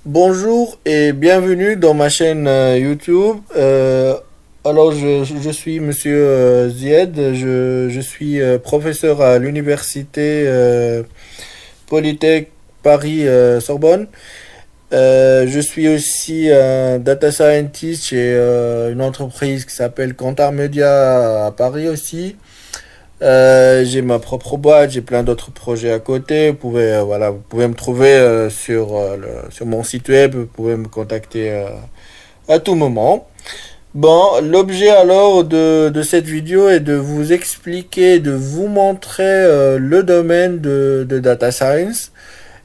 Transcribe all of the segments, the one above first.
Bonjour et bienvenue dans ma chaîne YouTube. Je suis Monsieur Zied, je suis professeur à l'université Polytech Paris Sorbonne. Je suis aussi un data scientist chez une entreprise qui s'appelle Kantar Media à Paris aussi. J'ai ma propre boîte, j'ai plein d'autres projets à côté. Vous pouvez me trouver sur mon site web, vous pouvez me contacter à tout moment. Bon, l'objet alors de cette vidéo est de vous expliquer, de vous montrer le domaine de data science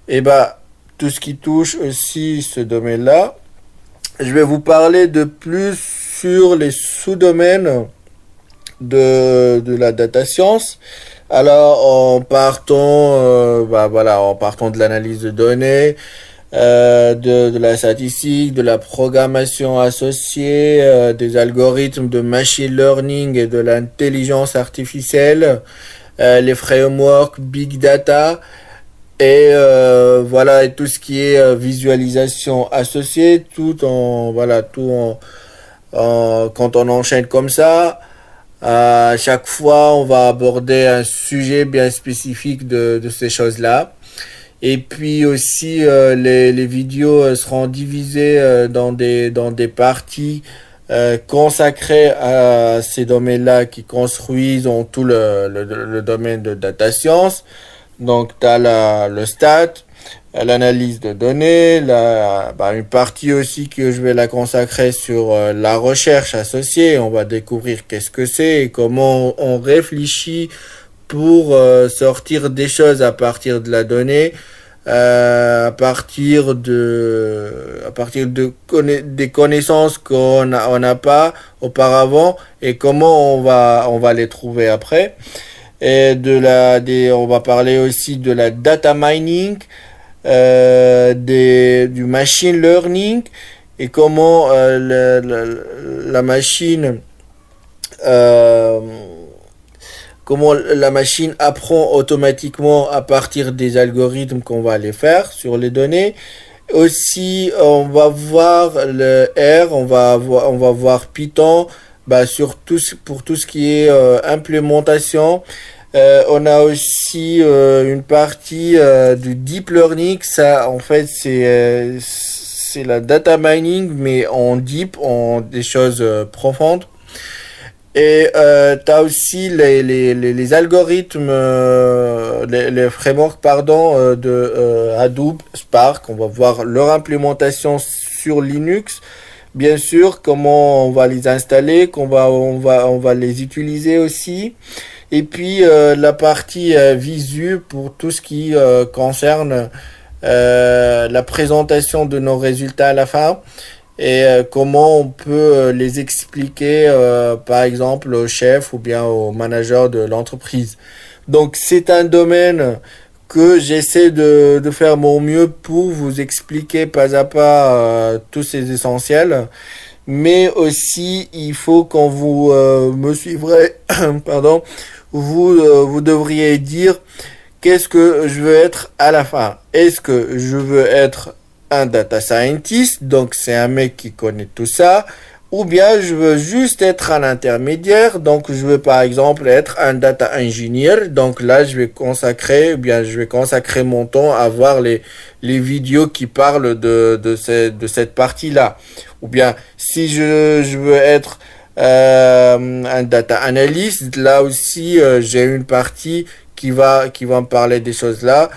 et tout ce qui touche aussi ce domaine-là. Je vais vous parler de plus sur les sous-domaines de la data science. Alors, en partant de l'analyse de données, de la statistique, de la programmation associée, des algorithmes de machine learning et de l'intelligence artificielle, les frameworks big data et tout ce qui est visualisation associée, quand on enchaîne comme ça. À chaque fois, on va aborder un sujet bien spécifique de ces choses-là. Et puis aussi, les vidéos seront divisées dans des parties consacrées à ces domaines-là qui construisent tout le domaine de data science. Donc, tu as le stat, l'analyse de données, une partie aussi que je vais la consacrer sur la recherche associée. On va découvrir qu'est-ce que c'est et comment on réfléchit pour sortir des choses à partir de la donnée, des connaissances on n'a pas auparavant et comment on va les trouver après. On va parler aussi de la data mining, du machine learning et comment euh, comment la machine apprend automatiquement à partir des algorithmes qu'on va aller faire sur les données. Aussi, on va voir le R, on va voir Python, pour tout ce qui est implémentation. On a aussi une partie du deep learning. Ça, en fait, c'est la data mining, mais en des choses profondes. Et tu as aussi les algorithmes, les frameworks, Hadoop, Spark. On va voir leur implémentation sur Linux. Bien sûr, comment on va les installer, on va les utiliser aussi. Et puis la partie visu pour tout ce qui concerne la présentation de nos résultats à la fin et comment on peut les expliquer par exemple au chef ou bien au manager de l'entreprise. Donc c'est un domaine que j'essaie de faire mon mieux pour vous expliquer pas à pas tous ces essentiels. Mais aussi, il faut quand vous me suivrez, pardon, vous devriez dire qu'est-ce que je veux être à la fin. Est-ce que je veux être un data scientist, donc c'est un mec qui connaît tout ça, ou bien je veux juste être un intermédiaire, donc je veux par exemple être un data engineer, donc là je vais consacrer mon temps à voir les vidéos qui parlent de cette partie-là. Ou bien si je veux être un data analyst, là aussi j'ai une partie qui va me parler des choses là.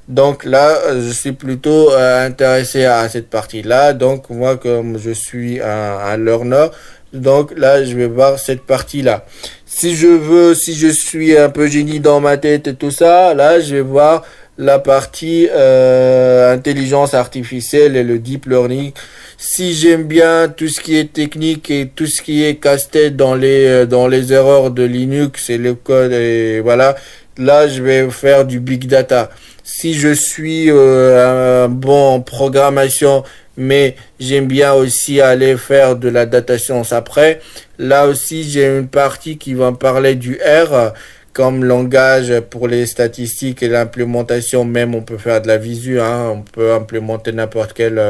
Donc là, je suis plutôt intéressé à cette partie-là. Donc moi, comme je suis un learner, donc là, je vais voir cette partie-là. Si je suis un peu génie dans ma tête et tout ça, là, je vais voir la partie intelligence artificielle et le deep learning. Si j'aime bien tout ce qui est technique et tout ce qui est casse-tête dans les erreurs de Linux et le code et voilà, là, je vais faire du big data. Si je suis un bon en programmation, mais j'aime bien aussi aller faire de la data science après, là aussi j'ai une partie qui va me parler du R, comme langage pour les statistiques et l'implémentation, même on peut faire de la visu, hein, on peut implémenter n'importe quel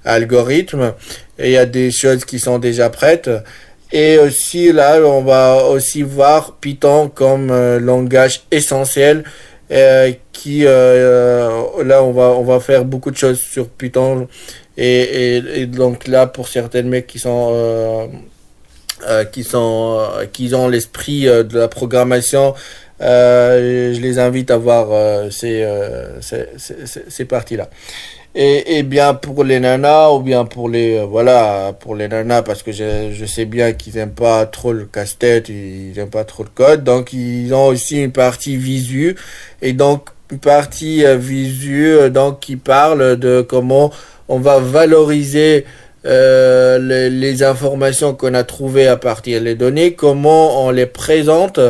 algorithme. Et il y a des choses qui sont déjà prêtes. Et aussi là, on va aussi voir Python comme langage essentiel là on va faire beaucoup de choses sur Python et donc là pour certains mecs qui ont l'esprit de la programmation, je les invite à voir ces parties-là. Et bien pour les nanas ou bien pour pour les nanas parce que je sais bien qu'ils aiment pas trop le casse-tête, ils aiment pas trop le code, donc ils ont aussi une partie visu et donc une partie visu donc qui parle de comment on va valoriser les informations qu'on a trouvées à partir des données, comment on les présente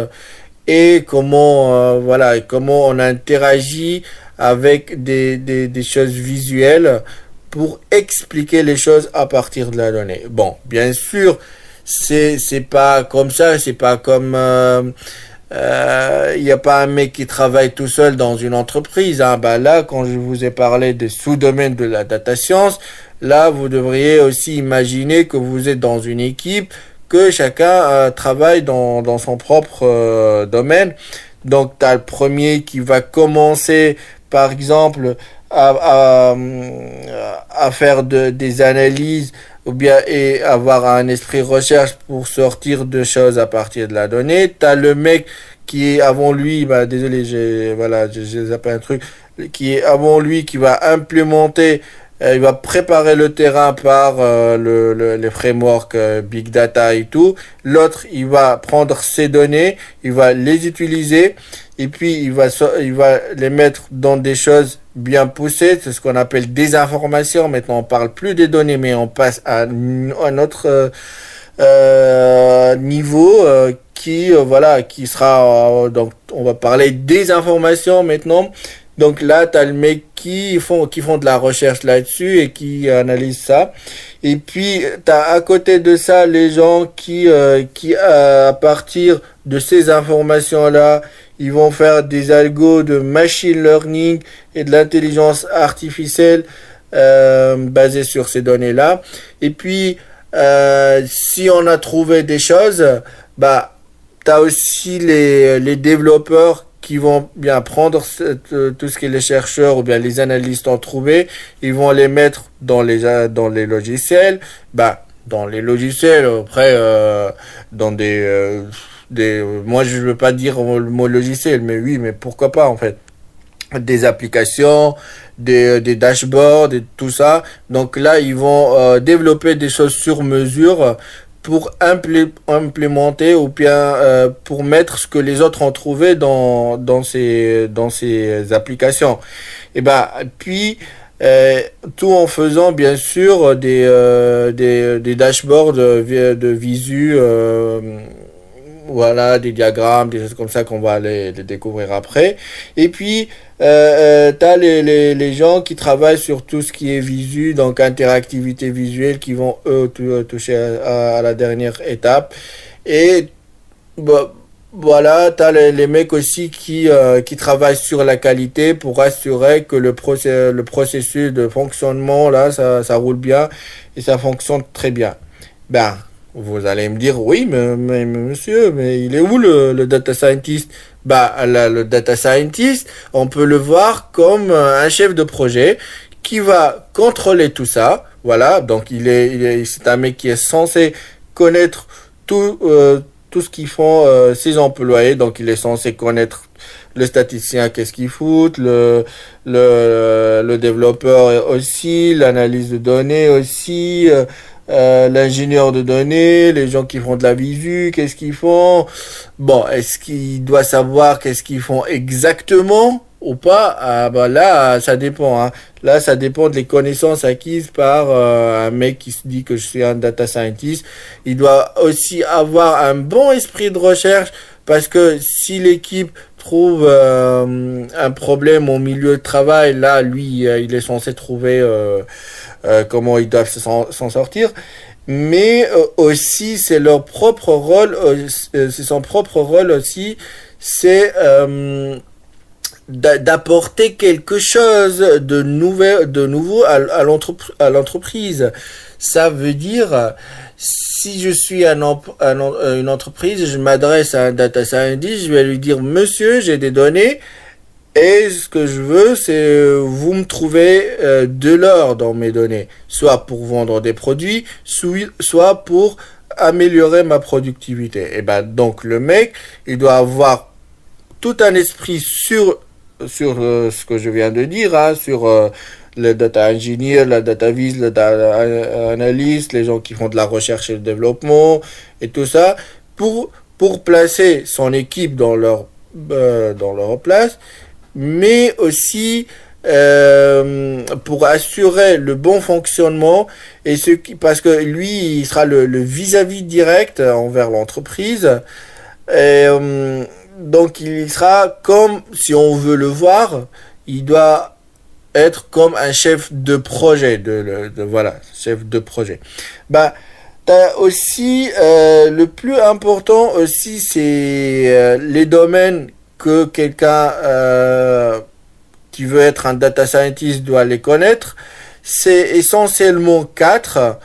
et comment on interagit avec des choses visuelles pour expliquer les choses à partir de la donnée. Bon, bien sûr, c'est pas comme ça, c'est pas comme y a pas un mec qui travaille tout seul dans une entreprise, hein. Bah là, quand je vous ai parlé des sous-domaines de la data science, là, vous devriez aussi imaginer que vous êtes dans une équipe, que chacun travaille dans son propre domaine. Donc, tu as le premier qui va commencer, par exemple, à faire des analyses ou bien et avoir un esprit recherche pour sortir de choses à partir de la donnée. Tu as le mec qui est avant lui, désolé, j'ai zappé un truc, qui est avant lui, qui va implémenter, il va préparer le terrain par les frameworks Big Data et tout. L'autre, il va prendre ces données, il va les utiliser et puis il va les mettre dans des choses bien poussées. C'est ce qu'on appelle des informations. Maintenant, on parle plus des données, mais on passe à un autre niveau qui sera donc on va parler des informations maintenant. Donc là, tu as le mec qui font de la recherche là-dessus et qui analysent ça. Et puis, tu as à côté de ça les gens qui à partir de ces informations-là, ils vont faire des algos de machine learning et de l'intelligence artificielle basée sur ces données-là. Et puis, si on a trouvé des choses, tu as aussi les développeurs qui vont bien prendre tout ce que les chercheurs ou bien les analystes ont trouvé, ils vont les mettre dans les logiciels, dans les logiciels, après dans moi je veux pas dire le mot logiciel, mais oui, mais pourquoi pas en fait, des applications, des dashboards et tout ça. Donc là ils vont développer des choses sur mesure pour implémenter ou bien pour mettre ce que les autres ont trouvé dans ces applications. Et puis tout en faisant bien sûr des dashboards de visu, des diagrammes, des choses comme ça qu'on va les découvrir après. Et puis t'as les gens qui travaillent sur tout ce qui est visu, donc interactivité visuelle, qui vont toucher à la dernière étape. Et t'as les mecs aussi qui travaillent sur la qualité pour assurer que le processus de fonctionnement là ça roule bien et ça fonctionne très bien. Vous allez me dire, oui, mais monsieur, mais il est où le data scientist? Le data scientist, on peut le voir comme un chef de projet qui va contrôler tout ça. Voilà, donc c'est un mec qui est censé connaître tout ce qu'ils font ses employés. Donc il est censé connaître le statisticien, qu'est-ce qu'il fout, le développeur aussi, l'analyse de données aussi. L'ingénieur de données, les gens qui font de la visu, qu'est-ce qu'ils font? Bon, est-ce qu'il doit savoir qu'est-ce qu'ils font exactement ou pas? Là, ça dépend, hein. Là, ça dépend des connaissances acquises par un mec qui se dit que je suis un data scientist. Il doit aussi avoir un bon esprit de recherche parce que si l'équipe trouve un problème au milieu de travail, là, lui, il est censé trouver comment ils doivent s'en sortir. Mais aussi, c'est leur propre rôle, c'est son propre rôle aussi, c'est d'apporter quelque chose de nouveau à l'entreprise. Ça veut dire, si je suis une entreprise, je m'adresse à un data scientist, je vais lui dire, monsieur, j'ai des données, et ce que je veux, c'est vous me trouvez de l'or dans mes données, soit pour vendre des produits, soit pour améliorer ma productivité. Et ben donc le mec, il doit avoir tout un esprit sur ce que je viens de dire, hein, sur le data engineer, la data vis, le data analyst, les gens qui font de la recherche et le développement et tout ça, pour placer son équipe dans leur place, mais aussi pour assurer le bon fonctionnement et parce que lui, il sera le vis-à-vis direct envers l'entreprise. Et, donc il sera comme, si on veut le voir, il doit être comme un chef de projet, voilà, chef de projet. Bah, t'as aussi, le plus important aussi, c'est les domaines que quelqu'un qui veut être un data scientist doit les connaître. C'est essentiellement quatre.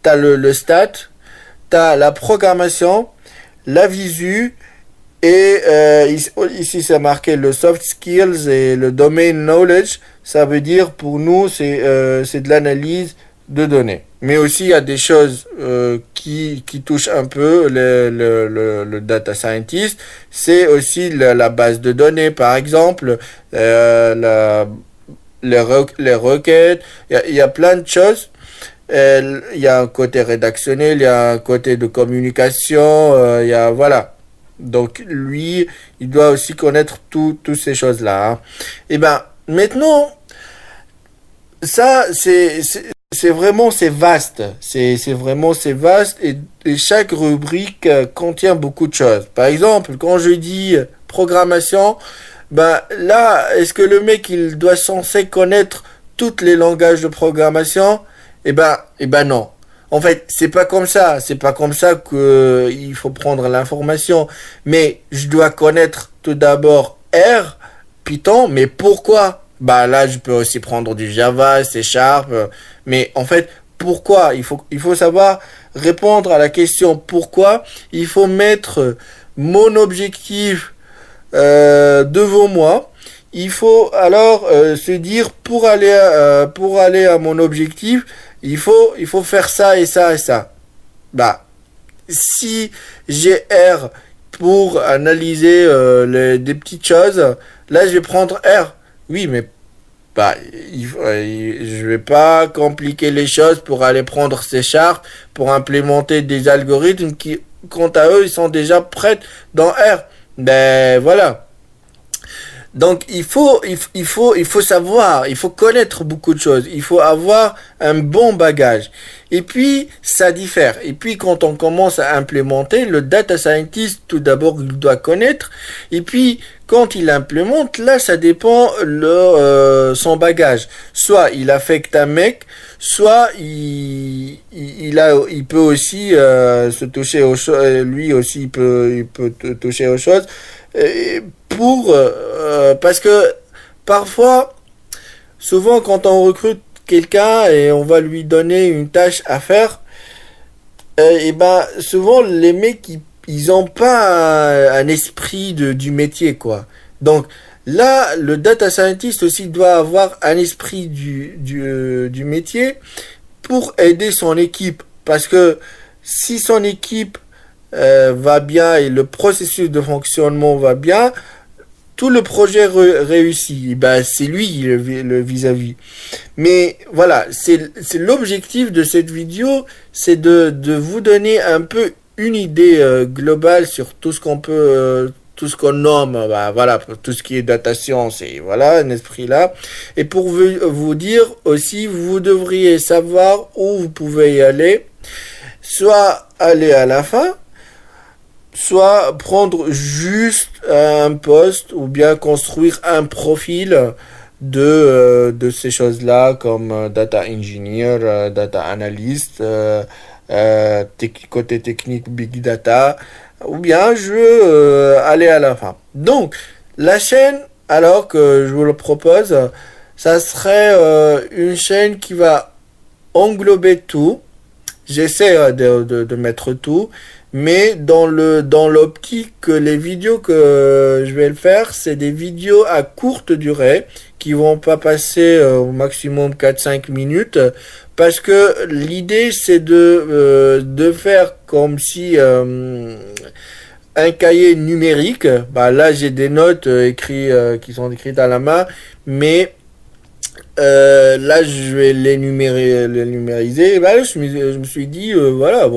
T'as le stat, t'as la programmation, la visu, et ici c'est marqué le soft skills et le domain knowledge. Ça veut dire pour nous c'est de l'analyse de données. Mais aussi il y a des choses qui touchent un peu le data scientist. C'est aussi la base de données par exemple, les requêtes. Il y a plein de choses. Il y a un côté rédactionnel, il y a un côté de communication, il y a voilà. Donc lui, il doit aussi connaître toutes ces choses-là. Hein. Et ben maintenant, ça c'est vraiment c'est vaste. C'est vraiment c'est vaste et chaque rubrique contient beaucoup de choses. Par exemple, quand je dis programmation, ben là, est-ce que le mec il doit censé connaître tous les langages de programmation? Eh ben non. En fait, c'est pas comme ça. C'est pas comme ça que il faut prendre l'information. Mais je dois connaître tout d'abord R, Python. Mais pourquoi? Bah là, je peux aussi prendre du Java, C Sharp. Mais en fait, pourquoi? Il faut savoir répondre à la question pourquoi. Il faut mettre mon objectif devant moi. Il faut alors se dire pour aller à mon objectif, il faut faire ça et ça et ça. Bah, si j'ai R pour analyser des petites choses, là je vais prendre R. Oui, mais bah, je vais pas compliquer les choses pour aller prendre C Sharp pour implémenter des algorithmes qui, quant à eux, ils sont déjà prêts dans R. Ben voilà. Donc il faut savoir, il faut connaître beaucoup de choses, il faut avoir un bon bagage. Et puis ça diffère. Et puis quand on commence à implémenter, le data scientist tout d'abord il doit connaître. Et puis quand il implémente, là ça dépend son bagage. Soit il affecte un mec, soit il peut aussi se toucher aux choses. Lui aussi il peut toucher aux choses. Et parce que parfois, souvent quand on recrute quelqu'un et on va lui donner une tâche à faire, et ben souvent les mecs ils ont pas un esprit du métier quoi. Donc là, le data scientist aussi doit avoir un esprit du métier pour aider son équipe. Parce que si son équipe va bien et le processus de fonctionnement va bien, tout le projet réussit. Ben, c'est lui le vis-à-vis. Mais voilà, c'est l'objectif de cette vidéo, c'est de vous donner un peu une idée globale sur tout ce qu'on peut, tout ce qu'on nomme, bah, voilà, tout ce qui est data science et voilà, un esprit là. Et pour vous dire aussi, vous devriez savoir où vous pouvez y aller, soit aller à la fin, soit prendre juste un poste ou bien construire un profil de ces choses-là comme data engineer, data analyst, côté technique big data. ou bien je veux aller à la fin. Donc, la chaîne, alors que je vous le propose, ça serait une chaîne qui va englober tout. J'essaie de mettre tout, mais dans l'optique que les vidéos que je vais le faire, c'est des vidéos à courte durée qui vont pas passer au maximum 4-5 minutes, parce que l'idée c'est de faire comme si un cahier numérique. Bah là j'ai des notes qui sont écrites à la main, mais là, je vais les numériser. Et bah, je me suis dit, voilà,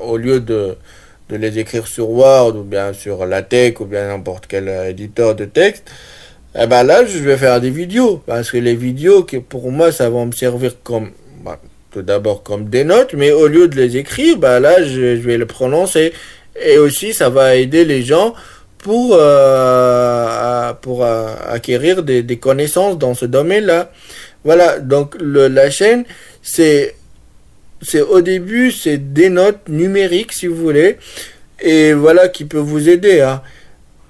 au lieu de les écrire sur Word ou bien sur LaTeX ou bien n'importe quel éditeur de texte, eh ben là, je vais faire des vidéos. Parce que les vidéos, pour moi, ça va me servir comme, bah, tout d'abord comme des notes, mais au lieu de les écrire, bah là, je vais les prononcer. Et aussi, ça va aider les gens pour acquérir des connaissances dans ce domaine-là. Voilà, donc la chaîne, c'est au début, c'est des notes numériques, si vous voulez, et voilà, qui peut vous aider, hein.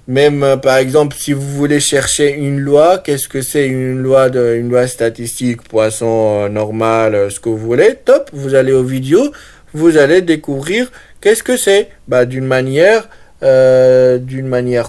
Même, par exemple, si vous voulez chercher une loi, qu'est-ce que c'est une loi statistique, poisson normal, ce que vous voulez, top, vous allez aux vidéos, vous allez découvrir qu'est-ce que c'est. Bah, d'une manière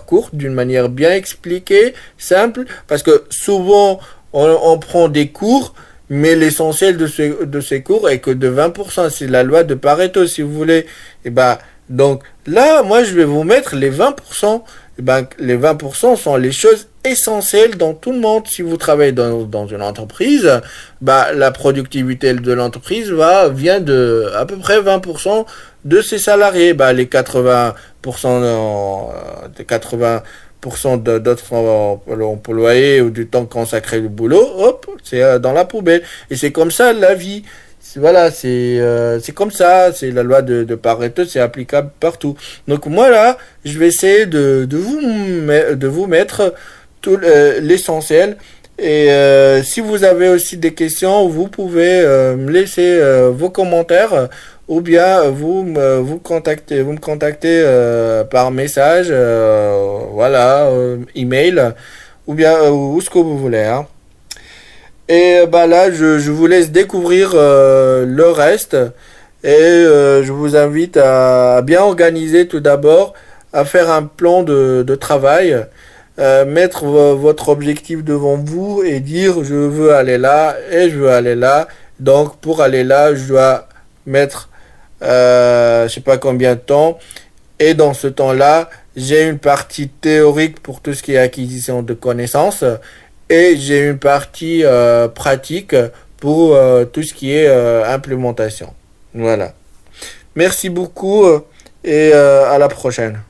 courte, d'une manière bien expliquée, simple, parce que souvent, on prend des cours, mais l'essentiel de ces cours est que de 20%. C'est la loi de Pareto, si vous voulez. Et bah, donc là, moi, je vais vous mettre les 20%. Et ben, les 20% sont les choses essentielles dans tout le monde. Si vous travaillez dans une entreprise, bah, la productivité de l'entreprise vient de à peu près 20% de ses salariés. Bah, les 80%, des 80% d'autres employés ou du temps consacré au boulot, hop, c'est dans la poubelle. Et c'est comme ça la vie. Voilà, c'est comme ça, c'est la loi de Pareto, c'est applicable partout. Donc moi là, je vais essayer de vous mettre tout l'essentiel. Et si vous avez aussi des questions, vous pouvez me laisser vos commentaires, ou bien vous me contactez par message, voilà, email, ou bien ou ce que vous voulez, hein. Et bah là, je vous laisse découvrir le reste. Et je vous invite à bien organiser tout d'abord, à faire un plan de travail, mettre votre objectif devant vous et dire je veux aller là et je veux aller là. Donc pour aller là, je dois mettre je sais pas combien de temps. Et dans ce temps-là, j'ai une partie théorique pour tout ce qui est acquisition de connaissances et j'ai une partie pratique pour tout ce qui est implémentation. Voilà. Merci beaucoup et à la prochaine.